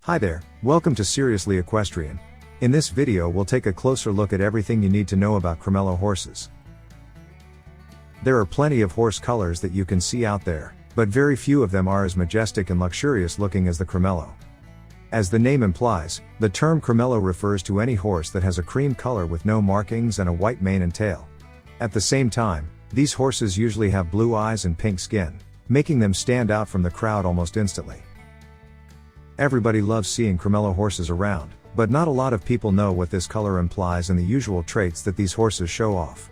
Hi there, welcome to Seriously Equestrian. In this video we'll take a closer look at everything you need to know about Cremello horses. There are plenty of horse colors that you can see out there, but very few of them are as majestic and luxurious looking as the Cremello. As the name implies, the term Cremello refers to any horse that has a cream color with no markings and a white mane and tail. At the same time, these horses usually have blue eyes and pink skin, making them stand out from the crowd almost instantly. Everybody loves seeing Cremello horses around, but not a lot of people know what this color implies and the usual traits that these horses show off.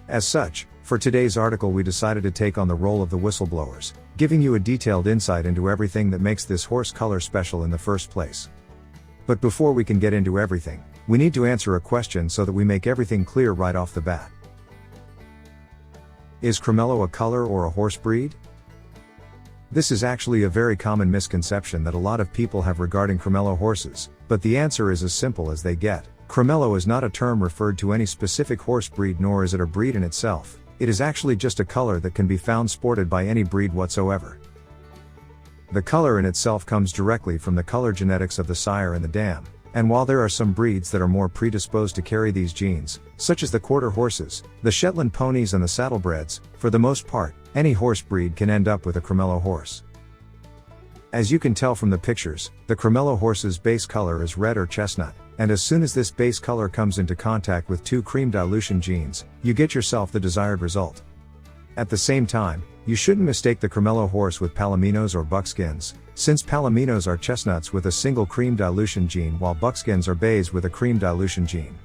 As such, for today's article we decided to take on the role of the whistleblowers, giving you a detailed insight into everything that makes this horse color special in the first place. But before we can get into everything, we need to answer a question so that we make everything clear right off the bat. Is Cremello a color or a horse breed? This is actually a very common misconception that a lot of people have regarding Cremello horses, but the answer is as simple as they get. Cremello is not a term referred to any specific horse breed, nor is it a breed in itself. It is actually just a color that can be found sported by any breed whatsoever. The color in itself comes directly from the color genetics of the sire and the dam, and while there are some breeds that are more predisposed to carry these genes, such as the quarter horses, the Shetland ponies and the saddlebreds, for the most part, any horse breed can end up with a Cremello horse. As you can tell from the pictures, the Cremello horse's base color is red or chestnut, and as soon as this base color comes into contact with two cream dilution genes, you get yourself the desired result. At the same time, you shouldn't mistake the Cremello horse with palominos or buckskins, since palominos are chestnuts with a single cream dilution gene while buckskins are bays with a cream dilution gene.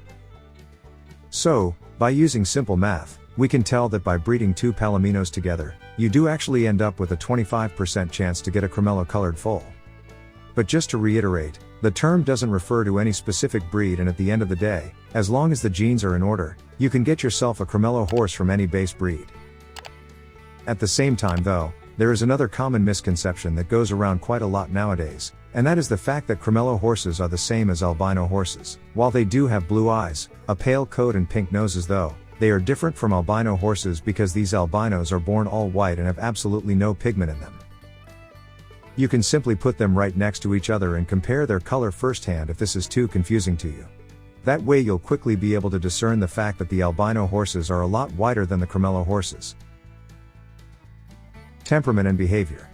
So, by using simple math, we can tell that by breeding two palominos together, you do actually end up with a 25% chance to get a Cremello colored foal. But just to reiterate, the term doesn't refer to any specific breed, and at the end of the day, as long as the genes are in order, you can get yourself a Cremello horse from any base breed. At the same time though, there is another common misconception that goes around quite a lot nowadays, and that is the fact that Cremello horses are the same as albino horses. While they do have blue eyes, a pale coat and pink noses though, they are different from albino horses because these albinos are born all white and have absolutely no pigment in them. You can simply put them right next to each other and compare their color firsthand if this is too confusing to you. That way you'll quickly be able to discern the fact that the albino horses are a lot whiter than the Cremello horses. Temperament and behavior.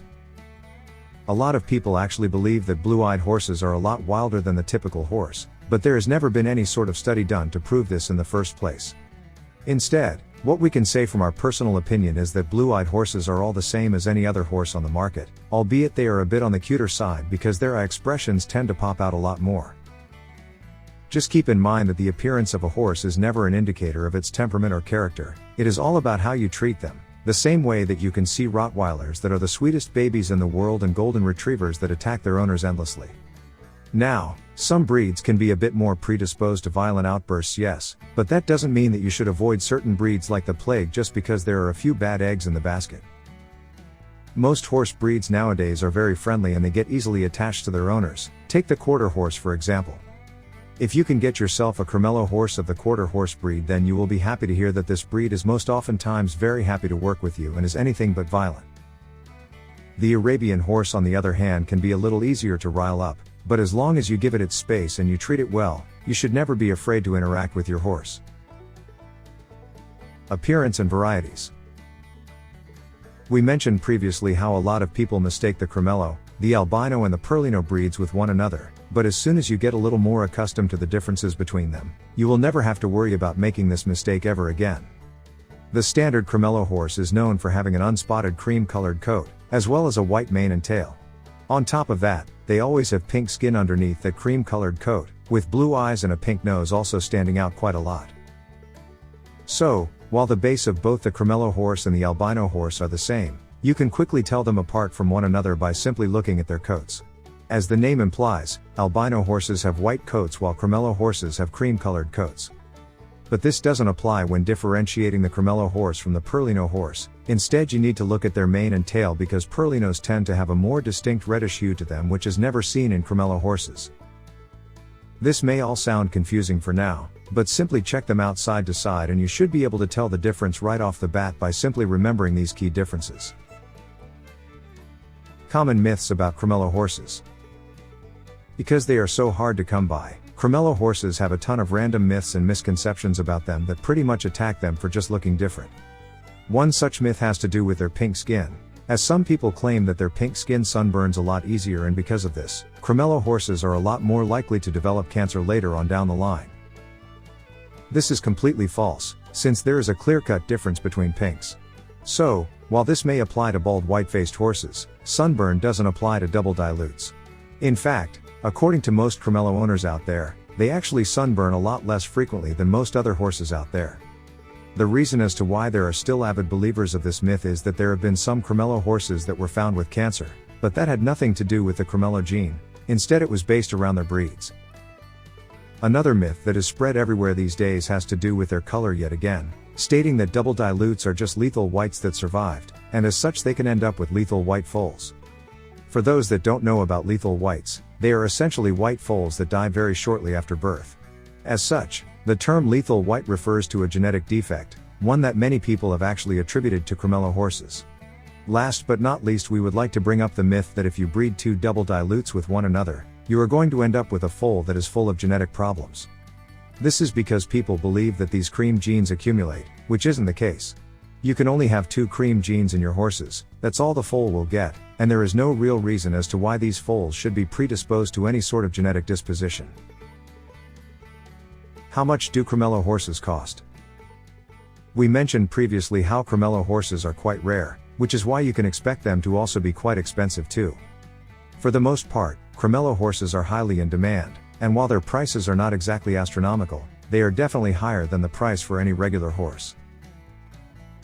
A lot of people actually believe that blue-eyed horses are a lot wilder than the typical horse, but there has never been any sort of study done to prove this in the first place. Instead, what we can say from our personal opinion is that blue-eyed horses are all the same as any other horse on the market, albeit they are a bit on the cuter side because their eye expressions tend to pop out a lot more. Just keep in mind that the appearance of a horse is never an indicator of its temperament or character. It is all about how you treat them, the same way that you can see Rottweilers that are the sweetest babies in the world and golden retrievers that attack their owners endlessly. Now, some breeds can be a bit more predisposed to violent outbursts, yes, but that doesn't mean that you should avoid certain breeds like the plague just because there are a few bad eggs in the basket. Most horse breeds nowadays are very friendly and they get easily attached to their owners. Take the quarter horse for example. If you can get yourself a Cremello horse of the quarter horse breed, then you will be happy to hear that this breed is most oftentimes very happy to work with you and is anything but violent. The Arabian horse on the other hand can be a little easier to rile up, but as long as you give it its space and you treat it well, you should never be afraid to interact with your horse. Appearance and varieties. We mentioned previously how a lot of people mistake the Cremello, the albino and the Perlino breeds with one another, but as soon as you get a little more accustomed to the differences between them, you will never have to worry about making this mistake ever again. The standard Cremello horse is known for having an unspotted cream-colored coat, as well as a white mane and tail. On top of that, they always have pink skin underneath that cream-colored coat, with blue eyes and a pink nose also standing out quite a lot. So, while the base of both the Cremello horse and the albino horse are the same, you can quickly tell them apart from one another by simply looking at their coats. As the name implies, albino horses have white coats while Cremello horses have cream-colored coats. But this doesn't apply when differentiating the Cremello horse from the Perlino horse. Instead, you need to look at their mane and tail because Perlinos tend to have a more distinct reddish hue to them, which is never seen in Cremello horses. This may all sound confusing for now, but simply check them out side to side and you should be able to tell the difference right off the bat by simply remembering these key differences. Common myths about Cremello horses. Because they are so hard to come by, Cremello horses have a ton of random myths and misconceptions about them that pretty much attack them for just looking different. One such myth has to do with their pink skin, as some people claim that their pink skin sunburns a lot easier, and because of this, Cremello horses are a lot more likely to develop cancer later on down the line. This is completely false, since there is a clear-cut difference between pinks. So, while this may apply to bald white-faced horses, sunburn doesn't apply to double dilutes. In fact, according to most Cremello owners out there, they actually sunburn a lot less frequently than most other horses out there. The reason as to why there are still avid believers of this myth is that there have been some Cremello horses that were found with cancer, but that had nothing to do with the Cremello gene, instead it was based around their breeds. Another myth that is spread everywhere these days has to do with their color yet again, stating that double dilutes are just lethal whites that survived, and as such they can end up with lethal white foals. For those that don't know about lethal whites, they are essentially white foals that die very shortly after birth. As such, the term lethal white refers to a genetic defect, one that many people have actually attributed to Cremello horses. Last but not least, we would like to bring up the myth that if you breed two double dilutes with one another, you are going to end up with a foal that is full of genetic problems. This is because people believe that these cream genes accumulate, which isn't the case. You can only have two cream genes in your horses, that's all the foal will get, and there is no real reason as to why these foals should be predisposed to any sort of genetic disposition. How much do Cremello horses cost? We mentioned previously how Cremello horses are quite rare, which is why you can expect them to also be quite expensive too. For the most part, Cremello horses are highly in demand, and while their prices are not exactly astronomical, they are definitely higher than the price for any regular horse.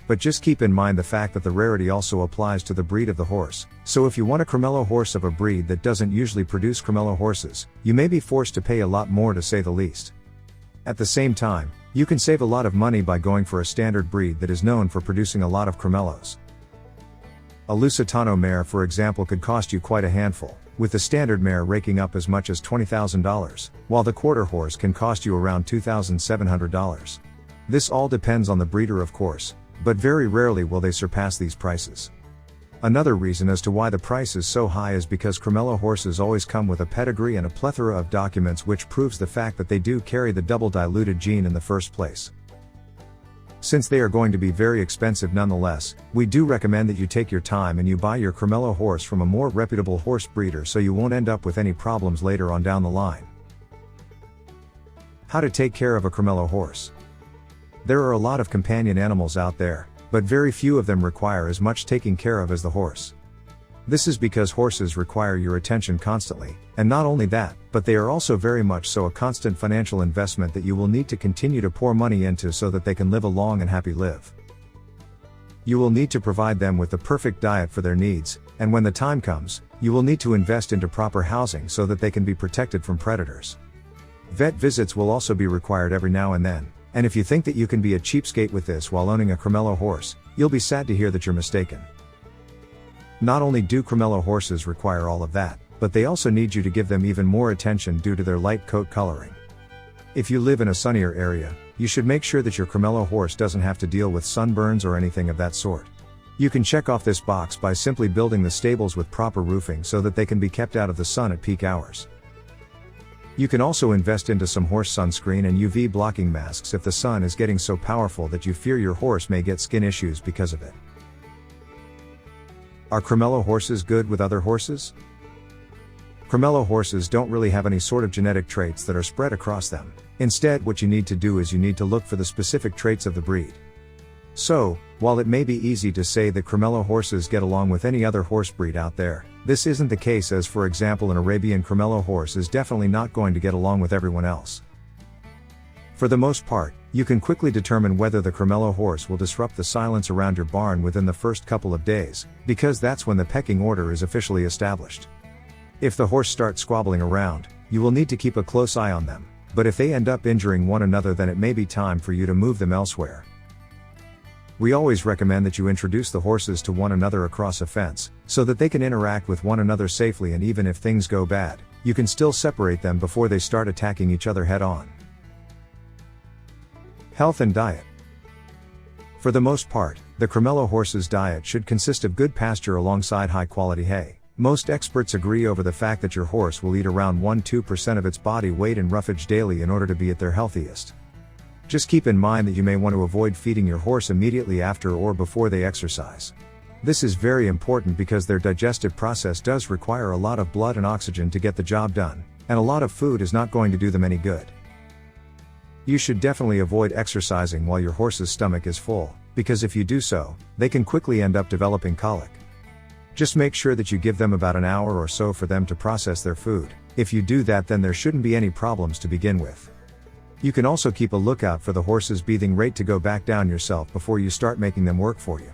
But just keep in mind the fact that the rarity also applies to the breed of the horse, so if you want a Cremello horse of a breed that doesn't usually produce Cremello horses, you may be forced to pay a lot more, to say the least. At the same time, you can save a lot of money by going for a standard breed that is known for producing a lot of Cremellos. A Lusitano mare, for example, could cost you quite a handful, with the standard mare raking up as much as $20,000, while the quarter horse can cost you around $2,700. This all depends on the breeder, of course, but very rarely will they surpass these prices. Another reason as to why the price is so high is because Cremello horses always come with a pedigree and a plethora of documents which proves the fact that they do carry the double diluted gene in the first place. Since they are going to be very expensive nonetheless, we do recommend that you take your time and you buy your Cremello horse from a more reputable horse breeder so you won't end up with any problems later on down the line. How to take care of a Cremello horse. There are a lot of companion animals out there, but very few of them require as much taking care of as the horse. This is because horses require your attention constantly, and not only that, but they are also very much so a constant financial investment that you will need to continue to pour money into so that they can live a long and happy life. You will need to provide them with the perfect diet for their needs, and when the time comes, you will need to invest into proper housing so that they can be protected from predators. Vet visits will also be required every now and then, and if you think that you can be a cheapskate with this while owning a Cremello horse, you'll be sad to hear that you're mistaken. Not only do Cremello horses require all of that, but they also need you to give them even more attention due to their light coat coloring. If you live in a sunnier area, you should make sure that your Cremello horse doesn't have to deal with sunburns or anything of that sort. You can check off this box by simply building the stables with proper roofing so that they can be kept out of the sun at peak hours. You can also invest into some horse sunscreen and UV blocking masks if the sun is getting so powerful that you fear your horse may get skin issues because of it. Are Cremello horses good with other horses? Cremello horses don't really have any sort of genetic traits that are spread across them. Instead, what you need to do is you need to look for the specific traits of the breed. So, while it may be easy to say that Cremello horses get along with any other horse breed out there, this isn't the case, as for example an Arabian Cremello horse is definitely not going to get along with everyone else. For the most part, you can quickly determine whether the Cremello horse will disrupt the silence around your barn within the first couple of days, because that's when the pecking order is officially established. If the horse starts squabbling around, you will need to keep a close eye on them, but if they end up injuring one another, then it may be time for you to move them elsewhere. We always recommend that you introduce the horses to one another across a fence, so that they can interact with one another safely, and even if things go bad, you can still separate them before they start attacking each other head on. Health and diet. For the most part, the Cremello horse's diet should consist of good pasture alongside high-quality hay. Most experts agree over the fact that your horse will eat around 1–2% of its body weight in roughage daily in order to be at their healthiest. Just keep in mind that you may want to avoid feeding your horse immediately after or before they exercise. This is very important because their digestive process does require a lot of blood and oxygen to get the job done, and a lot of food is not going to do them any good. You should definitely avoid exercising while your horse's stomach is full, because if you do so, they can quickly end up developing colic. Just make sure that you give them about an hour or so for them to process their food. If you do that, then there shouldn't be any problems to begin with. You can also keep a lookout for the horse's breathing rate to go back down yourself before you start making them work for you.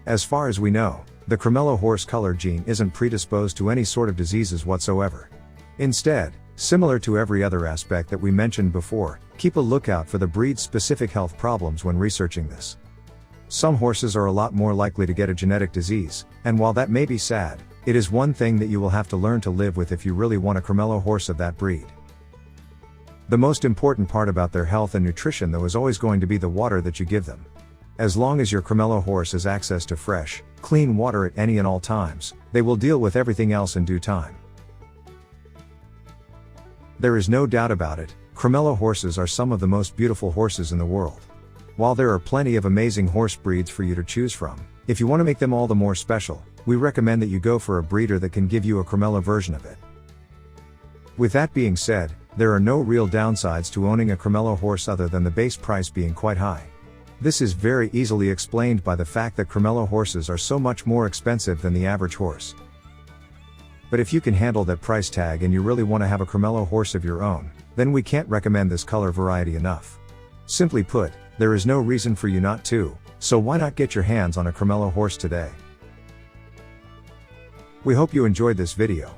As far as we know, the Cremello horse color gene isn't predisposed to any sort of diseases whatsoever. Instead, similar to every other aspect that we mentioned before, keep a lookout for the breed-specific health problems when researching this. Some horses are a lot more likely to get a genetic disease, and while that may be sad, it is one thing that you will have to learn to live with if you really want a Cremello horse of that breed. The most important part about their health and nutrition though is always going to be the water that you give them. As long as your Cremello horse has access to fresh, clean water at any and all times, they will deal with everything else in due time. There is no doubt about it, Cremello horses are some of the most beautiful horses in the world. While there are plenty of amazing horse breeds for you to choose from, if you want to make them all the more special, we recommend that you go for a breeder that can give you a Cremello version of it. With that being said, there are no real downsides to owning a Cremello horse other than the base price being quite high. This is very easily explained by the fact that Cremello horses are so much more expensive than the average horse. But if you can handle that price tag and you really want to have a Cremello horse of your own, then we can't recommend this color variety enough. Simply put, there is no reason for you not to, so why not get your hands on a Cremello horse today? We hope you enjoyed this video.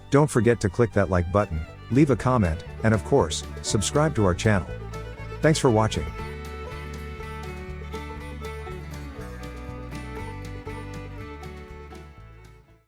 Don't forget to click that like button, leave a comment, and of course, subscribe to our channel. Thanks for watching.